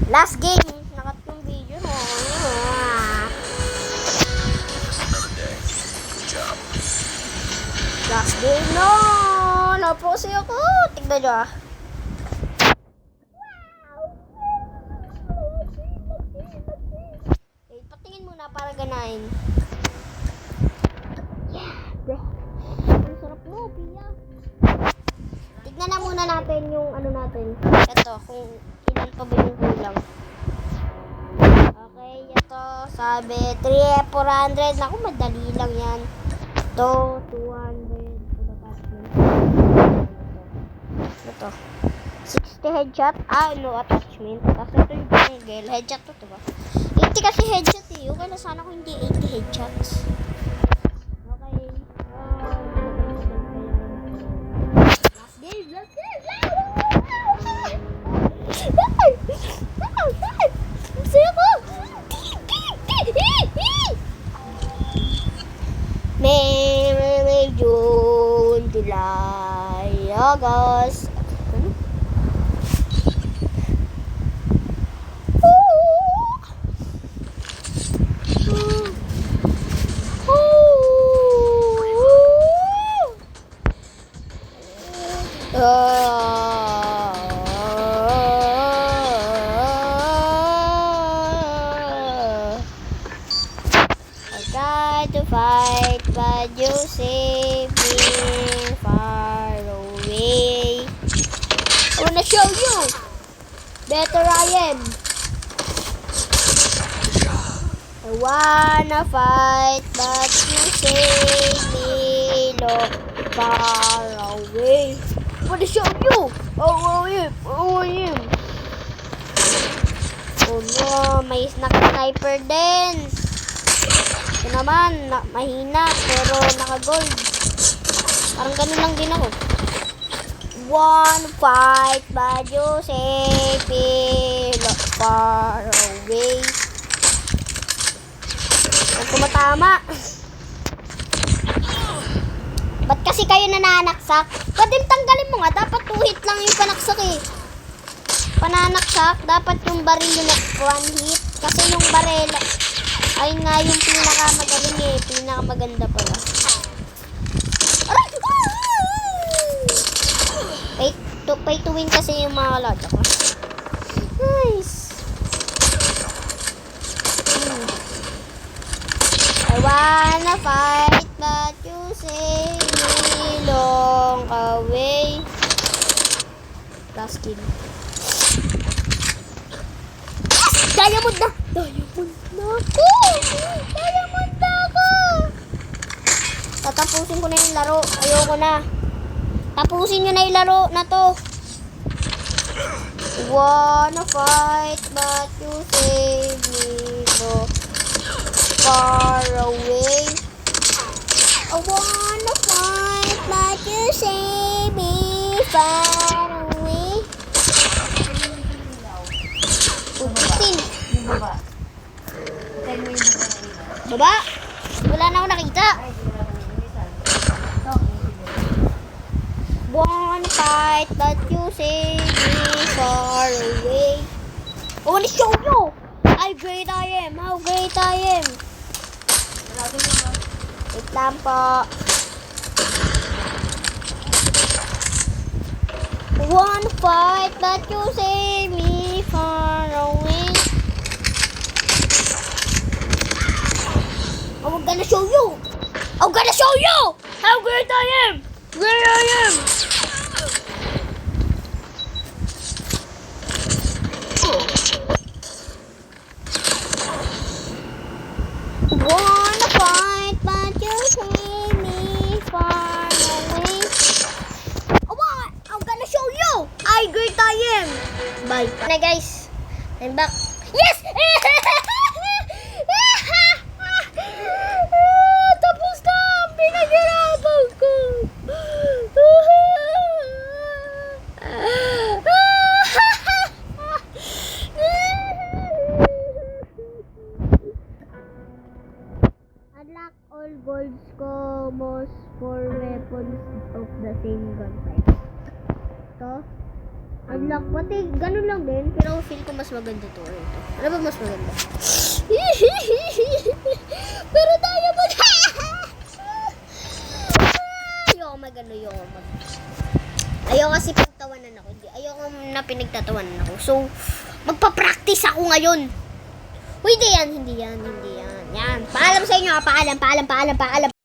Last game. Nakatlong video. Last game no. Naposi ako. Tignan nyo ah. Okay, patingin muna para ganahin. Yeah, bro. Ang sarap mo, Pia. Tignan na muna natin yung ano natin. Ito, kung ilan pa ba yung kulang. Okay, ito. Sabi, 400. Naku, madali lang yan. Ito, 200. Ito. 60 headshot. No attachment. Tapos ito yung binigel. Headshot to, diba? 80 kasi headshot eh. Okay na sana kung hindi 80 headshots. Okay. Last game. Last game. Masaya ko. May June, July, August. To fight, but you save me far away. I wanna show you better I am. I wanna fight, but you save me far away. I wanna show you. Oh, I am. Oh no, may sniper din. Ito naman, mahina, pero naka-gold. Parang ganun lang din ako. One fight, but you save me far away. Ang tumatama. Ba't kasi kayo nananaksak? Pwede tanggalin mo nga, dapat 2 hit lang yung panaksak eh. Pananaksak, dapat yung baril yung 1 hit. Kasi yung baril, ayun nga yung pinakamagaling eh. Pinakamaganda pala. Pay to win kasi yung mga kalada ko. Nice. I wanna fight but you save me long away. Last kill. Diamond na! Diamond na ako! Diamond na ako! Tatapusin ko na yung laro. Ayoko na. Tapusin nyo na yung laro na to. Wanna fight but you save me so far away. I wanna fight but you save me far away. Ubutin. Baba. Wala na ako nakita. One fight but you save me far away. I wanna show you how great I am. How great I am. Wait lang po. One fight but you save me far away. I'm gonna show you. I'm gonna show you how great I am. Great I am. Wanna fight but you save me far away. I'm gonna show you how great I am. Bye. Na guys, I'm back. Yes! Tapos na ang pinaghirapan ko. Unlock all golds combos for weapons of the same gun type. Ito. Unlock, pati ganun lang din. Pero feel ko mas maganda to. Ito. Ano ba mas maganda? Pero tayo ba? Ayoko magano, ayoko kasi pagtawanan ako. Ayoko na pinagtatawanan ako. So, magpa-practice ako ngayon. Uy, hindi yan. Yan. Paalam sa inyo, paalam.